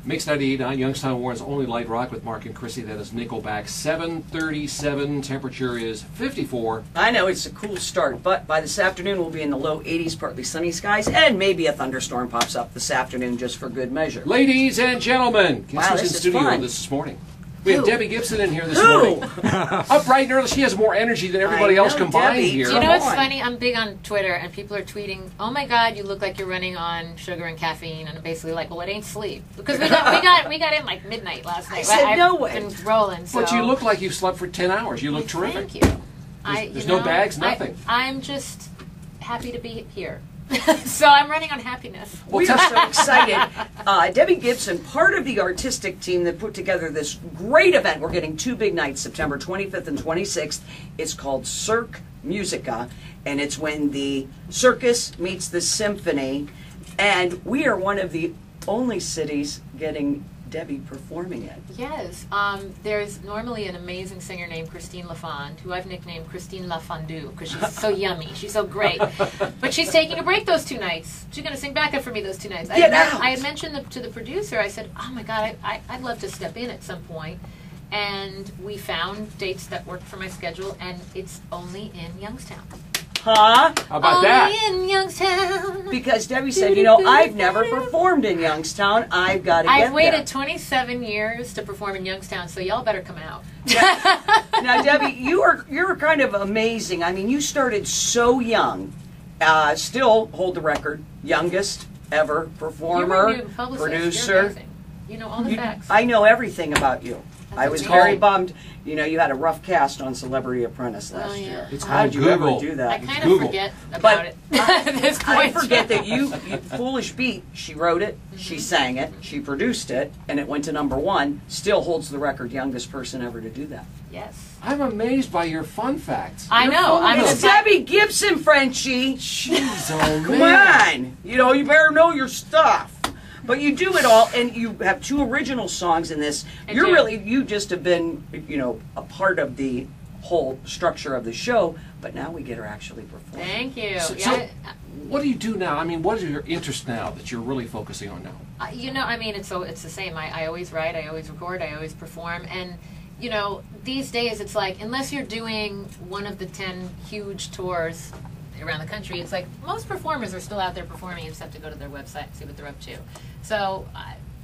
Mix 98.9, Youngstown Warren's only light rock with Mark and Chrissy. That is Nickelback. 7:37. Temperature is 54. I know it's a cool start, but by this afternoon we'll be in the low 80s, partly sunny skies, and maybe a thunderstorm pops up this afternoon just for good measure. Ladies and gentlemen, guess Wow, who's this in is studio fun. this morning? We have Who? Debbie Gibson in here this Who? morning. Up bright and early. She has more energy than everybody I know, else combined Debbie. here. You know Come what's on. funny? I'm big on Twitter, and people are tweeting, "Oh my God, you look like you're running on sugar and caffeine," and I'm basically like, "Well, it ain't sleep because we got in like midnight last night." I said, I've no way. been rolling. So. But you look like you've slept for 10 hours. You look terrific. Thank you. There's no bags, nothing. I'm just happy to be here. So I'm running on happiness. We are so excited. Debbie Gibson, part of the artistic team that put together this great event. We're getting 2 big nights, September 25th and 26th. It's called Cirque Musica, and it's when the circus meets the symphony. And we are one of the only cities getting Debbie performing it. Yes. There's normally an amazing singer named Christine LaFond, who I've nicknamed Christine La Fondue because she's so yummy. She's so great. But she's taking a break those 2 nights. She's going to sing backup for me those 2 nights. Get out. I had mentioned to the producer, I said, oh my God, I'd love to step in at some point. And we found dates that worked for my schedule, and it's only in Youngstown. Huh? How about only that? in Youngstown. Because Debbie said, you know, I've never performed in Youngstown. I've got to get I've waited there. 27 years to perform in Youngstown, so y'all better come out. Now, Debbie, you're kind of amazing. I mean, you started so young. Still hold the record, youngest ever performer, You're my new publicist. You're producer. amazing. You know all the facts. I know everything about you. That's I was amazing. very bummed. You know, you had a rough cast on Celebrity Apprentice last yeah. year. It's How called did you ever Google. do I that? kind of Google. forget But about it at this point. I forget that you Foolish Beat, she wrote it, she sang it, she produced it, and it went to #1. Still holds the record, youngest person ever to do that. Yes. I'm amazed by your fun facts. I know. I'm It's Debbie Gibson, Frenchie. Jeez, oh Come man. on. You know, you better know your stuff. But you do it all, and you have 2 original songs in this. You just have been, you know, a part of the whole structure of the show, but now we get her actually perform. Thank you. So what do you do now? I mean, what is your interest now that you're really focusing on now? You know, I mean, it's the same. I always write, I always record, I always perform, and you know, these days it's like, unless you're doing one of the 10 huge tours around the country, it's like most performers are still out there performing. You just have to go to their website and see what they're up to. So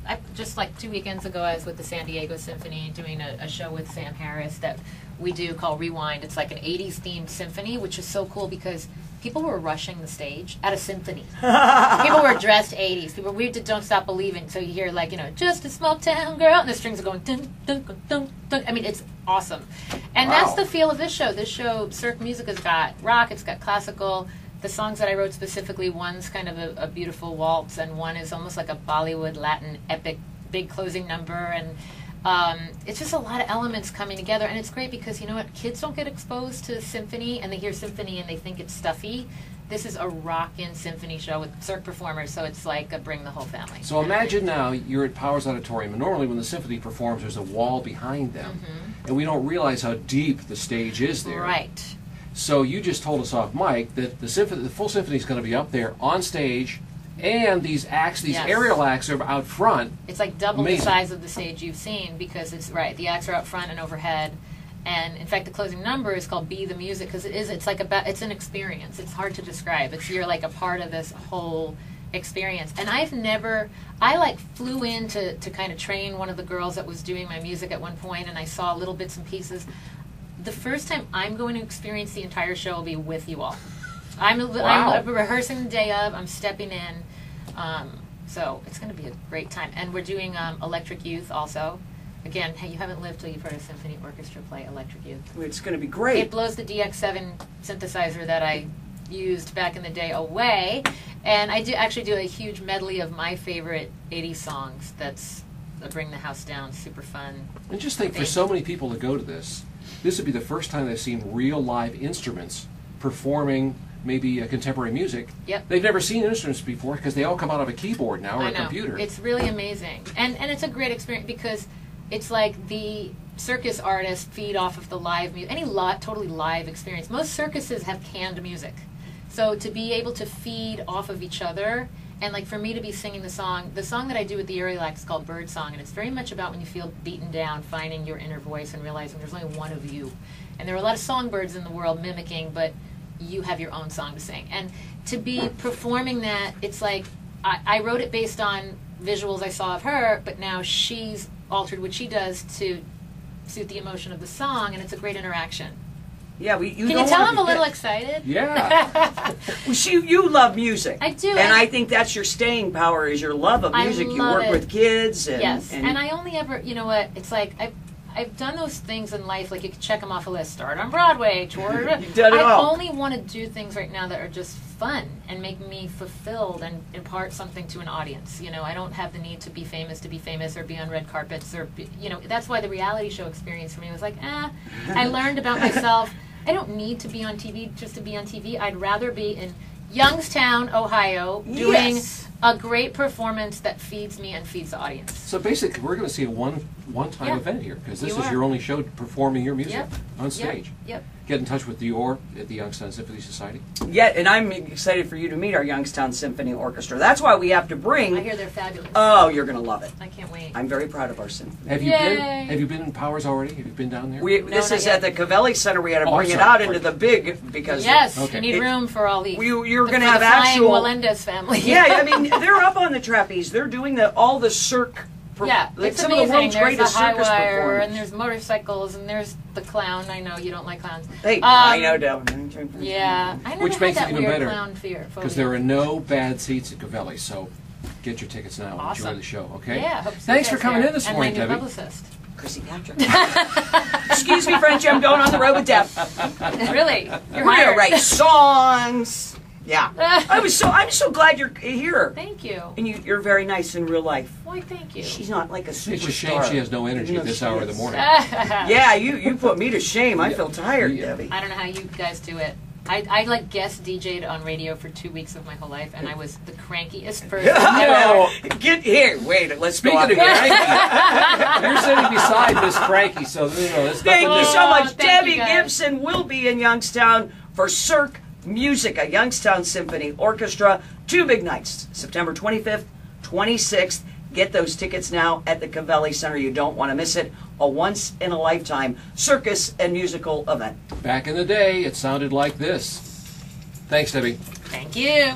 I just like 2 weekends ago, I was with the San Diego Symphony doing a show with Sam Harris that we do called Rewind. It's like an 80s themed symphony, which is so cool because people were rushing the stage at a symphony. People were dressed 80s. We did Don't Stop Believing, so you hear like, you know, just a small town girl, and the strings are going dun dun dun dun dun. I mean, it's awesome. And Wow. that's the feel of this show. This show, Cirque Musica's got rock, it's got classical. The songs that I wrote specifically, one's kind of a beautiful waltz, and one is almost like a Bollywood Latin epic big closing number, and it's just a lot of elements coming together, and it's great because, you know what, kids don't get exposed to symphony, and they hear symphony and they think it's stuffy. This is a rockin' symphony show with Cirque performers, so it's like a bring the whole family. So imagine now you're at Powers Auditorium, and normally when the symphony performs, there's a wall behind them, and we don't realize how deep the stage is there. Right. So you just told us off mic that the full symphony is going to be up there on stage, and these acts, these Yes. aerial acts are out front. It's like double Amazing. the size of the stage you've seen because it's right. The acts are out front and overhead, and in fact, the closing number is called "Be the Music" because it's like it's an experience. It's hard to describe. You're like a part of this whole experience. And I like flew in to kind of train one of the girls that was doing my music at one point, and I saw little bits and pieces. The first time I'm going to experience the entire show will be with you all. I'm rehearsing the day of. I'm stepping in. So it's going to be a great time. And we're doing Electric Youth also. Again, hey, you haven't lived till you've heard a symphony orchestra play Electric Youth. It's going to be great. It blows the DX7 synthesizer that I used back in the day away. And I actually do a huge medley of my favorite 80s songs. That's Bring the House Down, super fun. And just think, for so many people to go to this would be the first time they've seen real live instruments performing maybe contemporary music. Yep. They've never seen instruments before because they all come out of a keyboard now or I a know. computer. It's really amazing. And it's a great experience because it's like the circus artists feed off of the live music, totally live experience. Most circuses have canned music. So to be able to feed off of each other And like for me to be singing the song that I do with the Erie Lac is called Bird Song, and it's very much about when you feel beaten down, finding your inner voice and realizing there's only one of you. And there are a lot of songbirds in the world mimicking, but you have your own song to sing. And to be performing that, it's like I wrote it based on visuals I saw of her, but now she's altered what she does to suit the emotion of the song, and it's a great interaction. Yeah, Can you tell I'm a little excited? Yeah. You love music. I do. And I think that's your staying power, is your love of music. You work with kids. And, yes. And I only ever, you know what, it's like I've done those things in life, like you can check them off a list. Start on Broadway, tour. You've done it all. I only want to do things right now that are just fun and make me fulfilled and impart something to an audience. You know, I don't have the need to be famous or be on red carpets or, you know, that's why the reality show experience for me was like, I learned about myself. I don't need to be on TV just to be on TV. I'd rather be in Youngstown, Ohio, doing a great performance that feeds me and feeds the audience. So basically, we're going to see a one-time event here, because this is are. your only show performing your music on stage. Yep. Get in touch with Dior at the Youngstown Symphony Society. Yeah, and I'm excited for you to meet our Youngstown Symphony Orchestra. That's why we have to bring... I hear they're fabulous. Oh, you're going to love it. I can't wait. I'm very proud of our symphony. Have you been in Powers already? Have you been down there? This is at the Covelli Centre. We had to bring it sorry. out into the big, because... Yes, Okay. you need room for all these. You're going to for have the flying actual... Melendez family. Yeah, I mean, they're up on the trapeze. They're doing all the Cirque... It's some amazing. of the world's There's greatest a high circus wire, performers. and there's motorcycles, and there's the clown. I know you don't like clowns. Hey, I know, Devin. Yeah, I never Which had makes that it even weird better, clown fear. because there are no bad seats at Covelli, so get your tickets now and Awesome. enjoy the show, okay? Yeah, hope to see Thanks you for guys coming there. in this and morning, my new Debbie. publicist. Chrissy Patrick. Excuse me, French, I'm going on the road with Deb. Really, you're We're going hired. to write songs. Yeah. I'm so glad you're here. Thank you. And you're very nice in real life. Why, thank you. She's not like a superstar. It's a shame she has no energy at this hour of the morning. Yeah, you put me to shame. I feel tired, Yeah. Debbie. I don't know how you guys do it. I like guest DJ'd on radio for 2 weeks of my whole life, and I was the crankiest person No, ever. get here. Wait, let's Speaking go of up. Frankie, you're sitting beside Miss Frankie, so let's Thank you so much. thank Debbie you, guys. Gibson will be in Youngstown for Cirque Musica, Youngstown Symphony Orchestra. 2 big nights, September 25th, 26th. Get those tickets now at the Covelli Centre. You don't want to miss it. A once-in-a-lifetime circus and musical event. Back in the day, it sounded like this. Thanks, Debbie. Thank you.